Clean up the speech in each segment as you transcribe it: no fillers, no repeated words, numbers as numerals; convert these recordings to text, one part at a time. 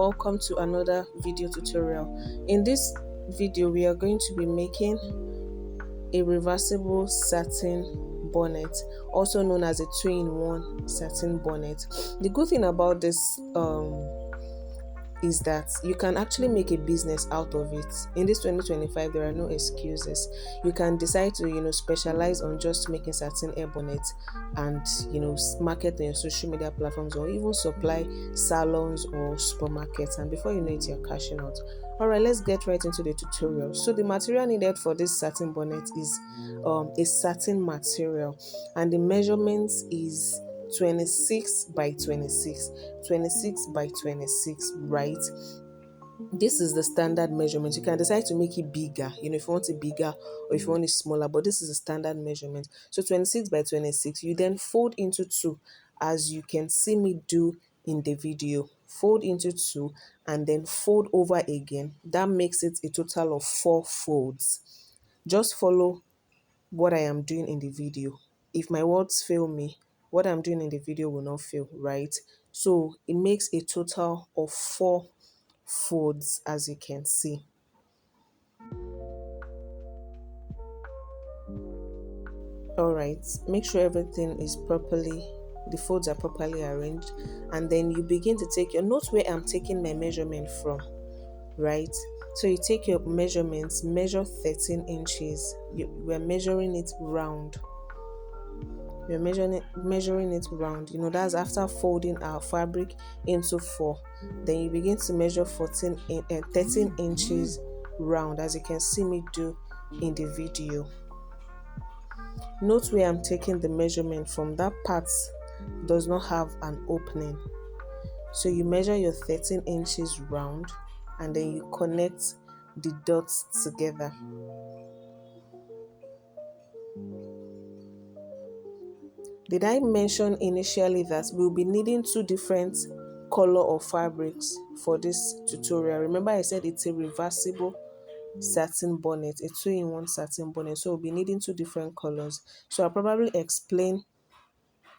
welcome to another video tutorial. In this video we are going to be making a reversible satin bonnet, also known as a two-in-one satin bonnet. The good thing about this is that you can actually make a business out of it. In this 2025, there are no excuses. You can decide to specialize on just making satin hair bonnets and market on your social media platforms, or even supply salons or supermarkets, and before you know it, you're cashing out. All right, let's get right into the tutorial. So the material needed for this satin bonnet is a satin material, and the measurements is 26 by 26, 26 by 26, right? This is the standard measurement. You can decide to make it bigger, if you want it bigger or if you want it smaller, but this is the standard measurement. So 26 by 26, you then fold into two, as you can see me do in the video. Fold into two and then fold over again. That makes it a total of 4 folds. Just follow what I am doing in the video. If my words fail me, what I'm doing in the video will not fail, right? So it makes a total of 4 folds, as you can see. All right, make sure everything is the folds are properly arranged, and then you begin to take your note where I'm taking my measurement from, right? So you take your measurements, measure 13 inches. We're measuring it round. We're measuring it round. That's after folding our fabric into 4. Then you begin to measure 13 inches round, as you can see me do in the video. Note where I'm taking the measurement from. That part does not have an opening. So you measure your 13 inches round and then you connect the dots together. Did I mention initially that we'll be needing 2 different color of fabrics for this tutorial? Remember I said it's a reversible satin bonnet, a 2-in-1 satin bonnet, so we'll be needing 2 different colors. So I'll probably explain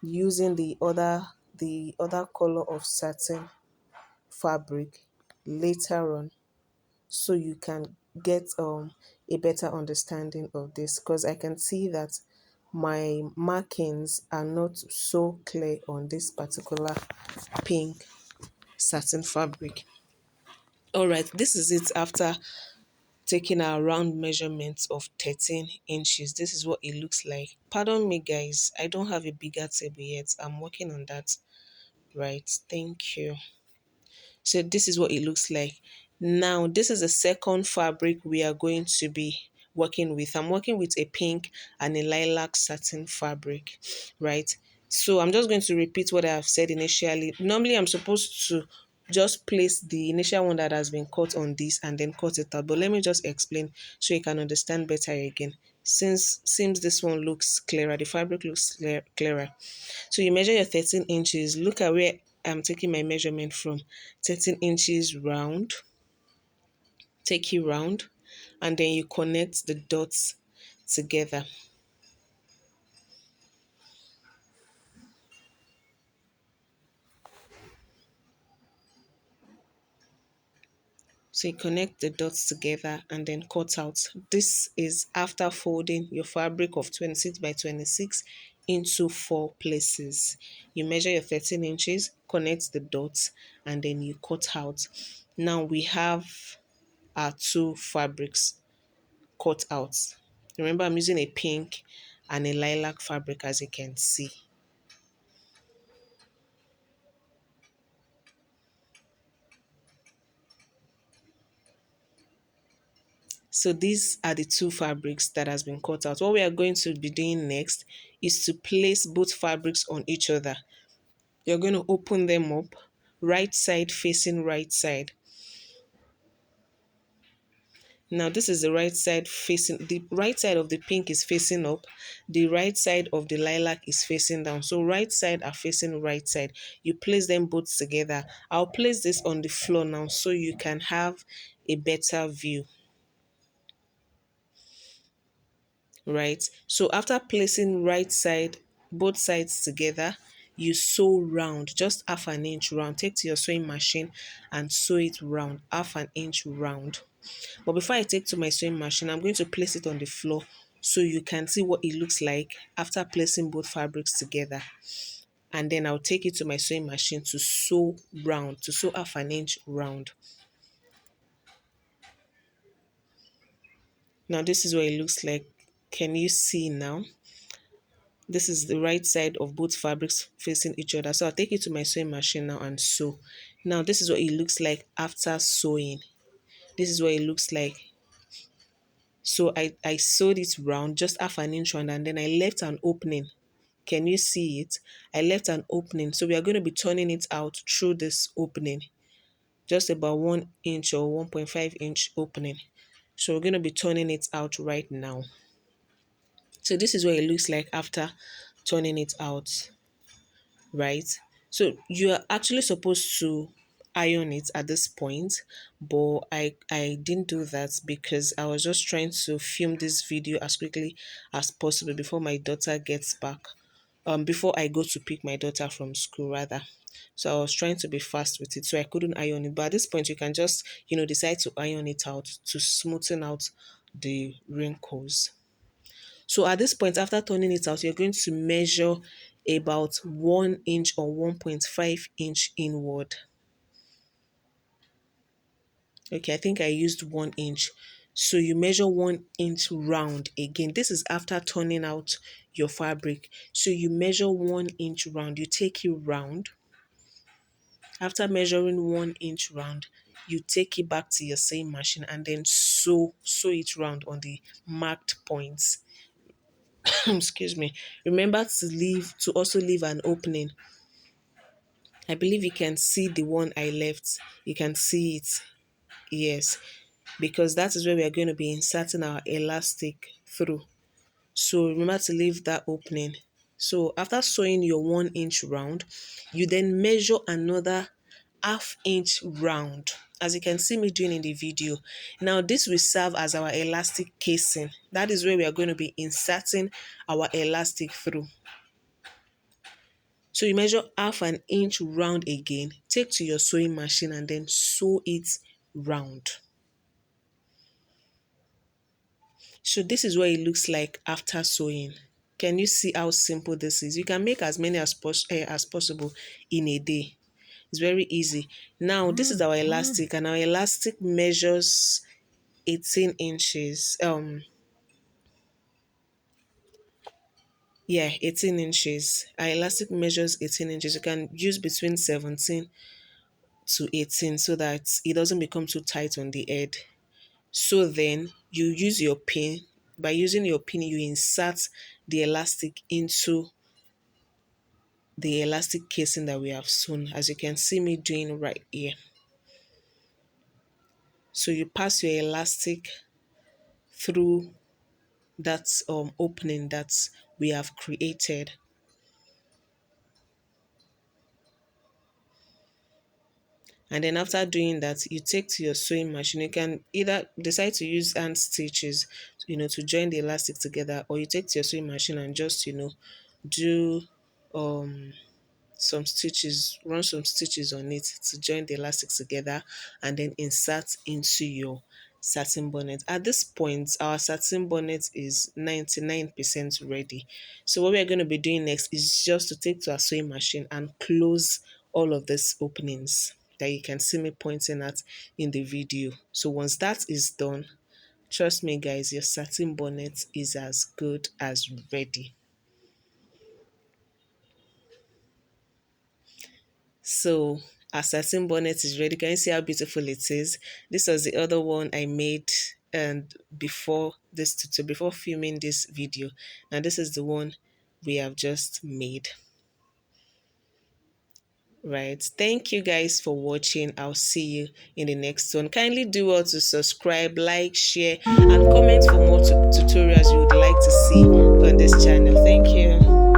using the other color of satin fabric later on, so you can get a better understanding of this, because I can see that my markings are not so clear on this particular pink satin fabric. All right, this is it after taking our round measurements of 13 inches. This is what it looks like. Pardon me guys, I don't have a bigger table yet. I'm working on that. Right, thank you. So this is what it looks like. Now this is the second fabric we are going to be working with. I'm working with a pink and a lilac satin fabric, right? So I'm just going to repeat what I have said initially. Normally I'm supposed to just place the initial one that has been cut on this and then cut it out, but let me just explain so you can understand better again. Since seems this one looks clearer, the fabric looks clearer. So you measure your 13 inches. Look at where I'm taking my measurement from. 13 inches round. Take it round. And then you connect the dots together. So you connect the dots together and then cut out. This is after folding your fabric of 26 by 26 into 4 places. You measure your 13 inches, connect the dots, and then you cut out. Now we have our 2 fabrics cut out. Remember, I'm using a pink and a lilac fabric, as you can see. So these are the 2 fabrics that has been cut out. What we are going to be doing next is to place both fabrics on each other. You're going to open them up, right side facing right side. Now this is the right side of the pink is facing up, the right side of the lilac is facing down. So right side are facing right side. You place them both together. I'll place this on the floor now so you can have a better view. Right, so after placing both sides together, you sew round, just half an inch round. Take to your sewing machine and sew it round, half an inch round. But before I take to my sewing machine, I'm going to place it on the floor so you can see what it looks like after placing both fabrics together. And then I'll take it to my sewing machine to sew round, to sew half an inch round. Now this is what it looks like. Can you see now? This is the right side of both fabrics facing each other. So I'll take it to my sewing machine now and sew. Now this is what it looks like after sewing. This is what it looks like. So I sewed it round, just half an inch round, and then I left an opening. Can you see it? I left an opening. So we are going to be turning it out through this opening. Just about 1 inch or 1.5 inch opening. So we're going to be turning it out right now. So this is what it looks like after turning it out, right? So you are actually supposed to iron it at this point, but I didn't do that because I was just trying to film this video as quickly as possible before my daughter gets back, before I go to pick my daughter from school rather. So I was trying to be fast with it, so I couldn't iron it. But at this point you can just decide to iron it out to smoothen out the wrinkles. So at this point, after turning it out, you're going to measure about 1 inch or 1.5 inch inward. Okay, I think I used 1 inch. So you measure 1 inch round again. This is after turning out your fabric. So you measure 1 inch round. You take it round. After measuring 1 inch round, you take it back to your sewing machine and then sew it round on the marked points. Excuse me. Remember to also leave an opening. I believe you can see the one I left. You can see it. Yes, because that is where we are going to be inserting our elastic through. So remember to leave that opening. So after sewing your 1 inch round, you then measure another half inch round, as you can see me doing in the video. Now this will serve as our elastic casing. That is where we are going to be inserting our elastic through. So you measure half an inch round again, take to your sewing machine and then sew it round. So this is what it looks like after sewing. Can you see how simple this is? You can make as many as possible in a day. It's very easy. Now this is our elastic, and our elastic measures 18 inches. 18 inches. Our elastic measures 18 inches. You can use between 17 to 18 so that it doesn't become too tight on the head. So then you use your pin. By using your pin, you insert the elastic into the elastic casing that we have sewn, as you can see me doing right here. So you pass your elastic through that opening that we have created. And then after doing that, you take to your sewing machine. You can either decide to use hand stitches, to join the elastic together, or you take to your sewing machine and just, do some stitches, run some stitches on it to join the elastic together, and then insert into your satin bonnet. At this point, our satin bonnet is 99% ready. So what we are going to be doing next is just to take to our sewing machine and close all of these openings that you can see me pointing at in the video. So once that is done, trust me guys, your satin bonnet is as good as ready. So our satin bonnet is ready. Can you see how beautiful it is? This was the other one I made and before this tutorial, before filming this video. Now this is the one we have just made. Right, thank you guys for watching. I'll see you in the next one. Kindly do well to subscribe, like, share, and comment for more tutorials you would like to see on this channel. Thank you.